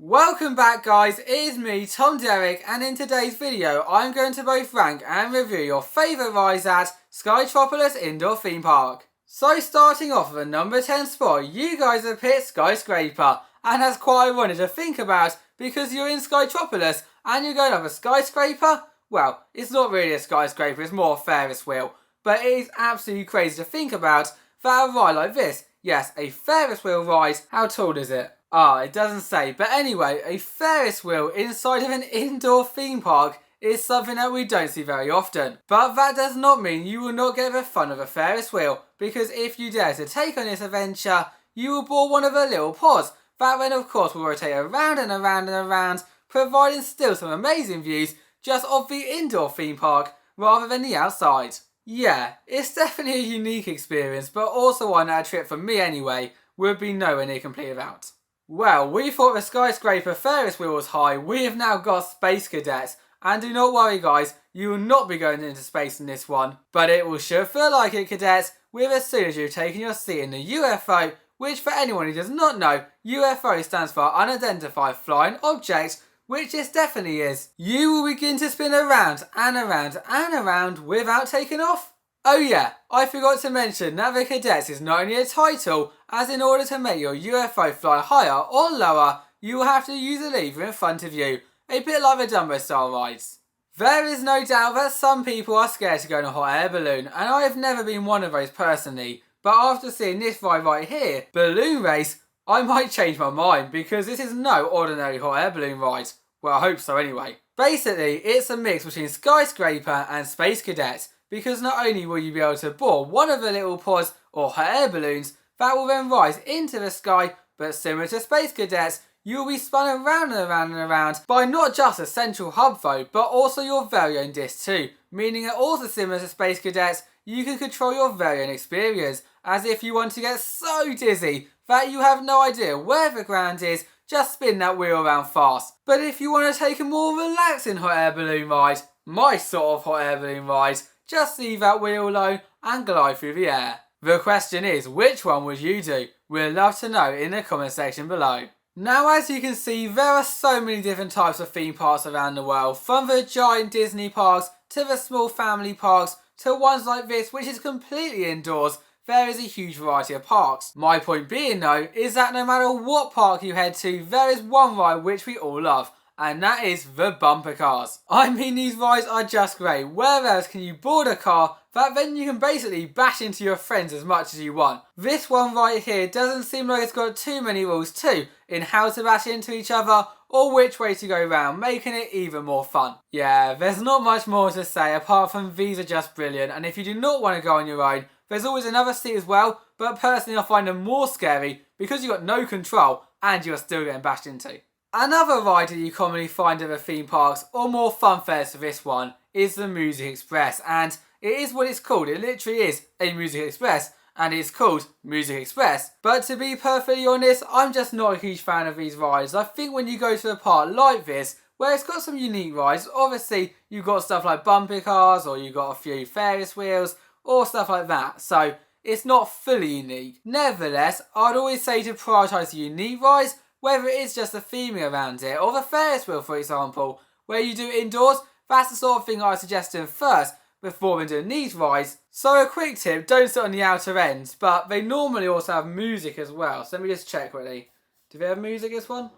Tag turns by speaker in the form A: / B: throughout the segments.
A: Welcome back guys, it is me, Tom Derrick, and in today's video I'm going to both rank and review your favourite rides at Skytropolis Indoor Theme Park. So starting off with a number 10 spot, you guys have picked Skyscraper, and that's quite ironic to think about because you're in Skytropolis and you're going up a skyscraper? Well, it's not really a skyscraper, it's more a Ferris wheel, but it is absolutely crazy to think about that a ride like this, yes, a Ferris wheel ride, how tall is it? It doesn't say. But anyway, a Ferris wheel inside of an indoor theme park is something that we don't see very often. But that does not mean you will not get the fun of a Ferris wheel, because if you dare to take on this adventure, you will board one of the little pods. That then of course will rotate around and around and around, providing still some amazing views just of the indoor theme park rather than the outside. Yeah, it's definitely a unique experience, but also one that a trip for me anyway would be nowhere near complete without. Well, we thought the Skyscraper Ferris wheel was high, we have now got Space Cadets, and do not worry guys, you will not be going into space in this one, but it will sure feel like it, Cadets, with as soon as you've taken your seat in the UFO, which for anyone who does not know, UFO stands for Unidentified Flying Object, which this definitely is. You will begin to spin around and around and around without taking off. Oh yeah, I forgot to mention that the Cadets is not only a title, as in order to make your UFO fly higher or lower, you will have to use a lever in front of you, a bit like the Dumbo style rides. There is no doubt that some people are scared to go in a hot air balloon, and I have never been one of those personally, but after seeing this ride right here, Balloon Race, I might change my mind because this is no ordinary hot air balloon ride. Well, I hope so anyway. Basically, it's a mix between Skyscraper and Space Cadets, because not only will you be able to board one of the little pods or hot air balloons that will then rise into the sky, but similar to Space Cadets, you will be spun around and around and around by not just a central hub though, but also your very own disc too, meaning that also similar to Space Cadets, you can control your very own experience, as if you want to get so dizzy that you have no idea where the ground is, just spin that wheel around fast. But if you want to take a more relaxing hot air balloon ride, my sort of hot air balloon ride, just leave that wheel alone and glide through the air. The question is, which one would you do? We'd love to know in the comment section below. Now as you can see, there are so many different types of theme parks around the world, from the giant Disney parks to the small family parks to ones like this which is completely indoors. There is a huge variety of parks. My point being though, is that no matter what park you head to, there is one ride which we all love, and that is the bumper cars. I mean, these rides are just great. Where else can you board a car that then you can basically bash into your friends as much as you want? This one right here doesn't seem like it's got too many rules too, in how to bash into each other or which way to go round, making it even more fun. Yeah, there's not much more to say apart from these are just brilliant, and if you do not want to go on your own, there's always another seat as well, but personally I find them more scary because you've got no control and you're still getting bashed into. Another ride that you commonly find at the theme parks, or more fun fairs for this one, is the Music Express, and it is what it's called. It literally is a Music Express, and it's called Music Express. But to be perfectly honest, I'm just not a huge fan of these rides. I think when you go to a park like this, where it's got some unique rides, obviously you've got stuff like bumper cars, or you've got a few Ferris wheels, or stuff like that, so it's not fully unique. Nevertheless, I'd always say to prioritise the unique rides, whether it is just the theming around it, or the Ferris wheel for example, where you do indoors. That's the sort of thing I suggest doing first, before doing these rides. So a quick tip, don't sit on the outer ends, but they normally also have music as well, so let me just check quickly. Do they have music this one?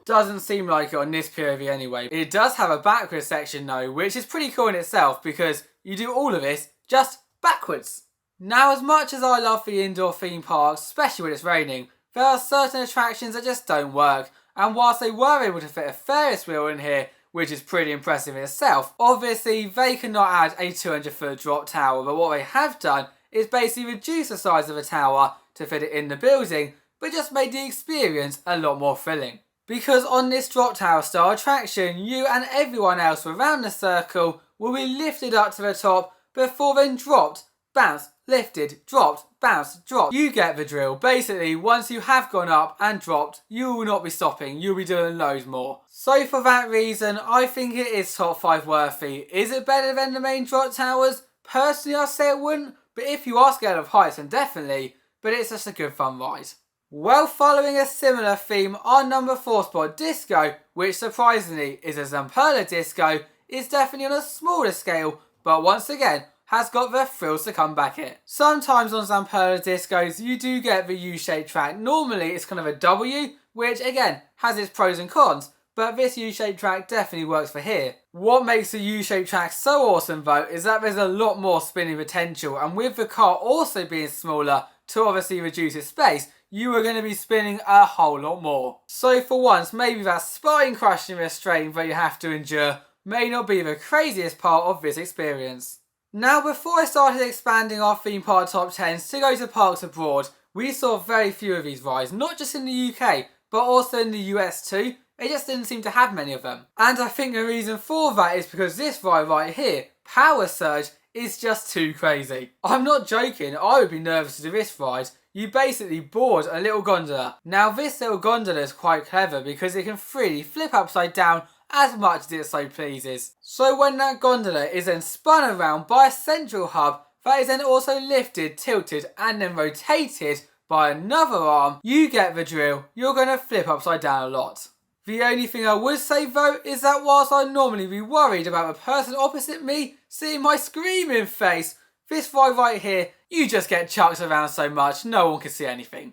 A: Doesn't seem like it on this POV anyway. It does have a backwards section though, which is pretty cool in itself, because you do all of this just backwards. Now as much as I love the indoor theme parks, especially when it's raining, there are certain attractions that just don't work, and whilst they were able to fit a Ferris wheel in here, which is pretty impressive in itself, obviously they cannot add a 200-foot drop tower, but what they have done is basically reduce the size of the tower to fit it in the building, but just made the experience a lot more thrilling. Because on this drop tower style attraction, you and everyone else around the circle will be lifted up to the top before then dropped, bounced, lifted, dropped, bounced, dropped. You get the drill. Basically, once you have gone up and dropped, you will not be stopping. You'll be doing loads more. So for that reason, I think it is top 5 worthy. Is it better than the main drop towers? Personally, I'd say it wouldn't. But if you are scared of heights, then definitely. But it's just a good fun ride. Well, following a similar theme, our number 4 spot, Disco, which surprisingly is a Zamperla disco, is definitely on a smaller scale, but once again has got the thrills to come back it. Sometimes on Zamperla discos you do get the U-shaped track. Normally it's kind of a W, which again has its pros and cons, but this U-shaped track definitely works for here. What makes the U-shaped track so awesome though is that there's a lot more spinning potential, and with the car also being smaller to obviously reduce its space, you are going to be spinning a whole lot more. So for once, maybe that spine crushing restraint that you have to endure may not be the craziest part of this experience. Now, before I started expanding our theme park top 10s to go to parks abroad, we saw very few of these rides, not just in the UK, but also in the US too. It just didn't seem to have many of them. And I think the reason for that is because this ride right here, Power Surge, is just too crazy. I'm not joking, I would be nervous to do this ride. You basically board a little gondola. Now this little gondola is quite clever because it can freely flip upside down as much as it so pleases. So when that gondola is then spun around by a central hub that is then also lifted, tilted and then rotated by another arm, you get the drill, you're going to flip upside down a lot. The only thing I would say though is that whilst I'd normally be worried about the person opposite me seeing my screaming face, this ride right here, you just get chucked around so much no one can see anything.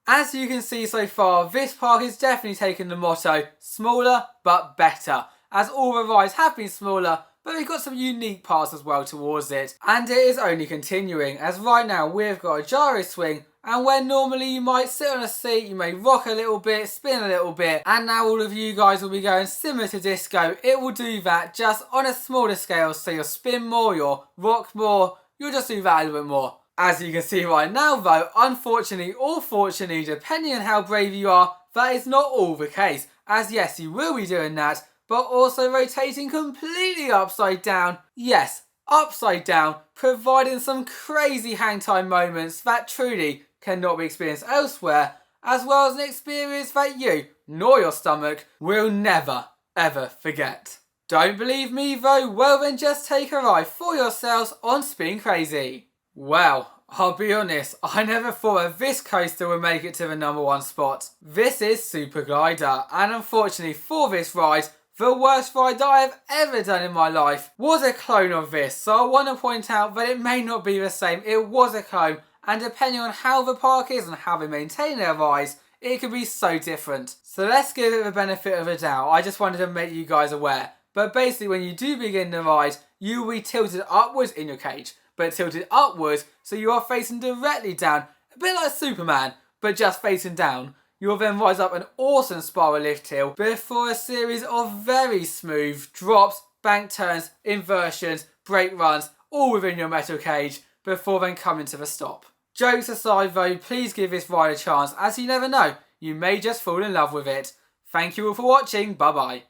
A: As you can see so far, this park is definitely taking the motto, smaller but better, as all the rides have been smaller, but we've got some unique parts as well towards it, and it is only continuing, as right now we've got a gyro swing, and where normally you might sit on a seat, you may rock a little bit, spin a little bit, and now all of you guys will be going similar to disco. It will do that just on a smaller scale, so you'll spin more, you'll rock more, you'll just do that a little bit more. As you can see right now though, unfortunately or fortunately, depending on how brave you are, that is not all the case, as yes, you will be doing that, but also rotating completely upside down. Yes, upside down, providing some crazy hang time moments that truly cannot be experienced elsewhere, as well as an experience that you, nor your stomach, will never ever forget. Don't believe me though? Well then just take a ride for yourselves on Spin Crazy. Well, I'll be honest, I never thought that this coaster would make it to the number 1 spot. This is Super Glider, and unfortunately for this ride, the worst ride that I have ever done in my life was a clone of this, so I want to point out that it may not be the same. It was a clone, and depending on how the park is and how they maintain their rides, it could be so different. So let's give it the benefit of the doubt. I just wanted to make you guys aware. But basically when you do begin the ride, you will be tilted upwards in your cage, but tilted upwards so you are facing directly down, a bit like Superman, but just facing down. You'll then rise up an awesome spiral lift hill before a series of very smooth drops, bank turns, inversions, brake runs, all within your metal cage before then coming to the stop. Jokes aside though, please give this ride a chance, as you never know, you may just fall in love with it. Thank you all for watching, bye bye.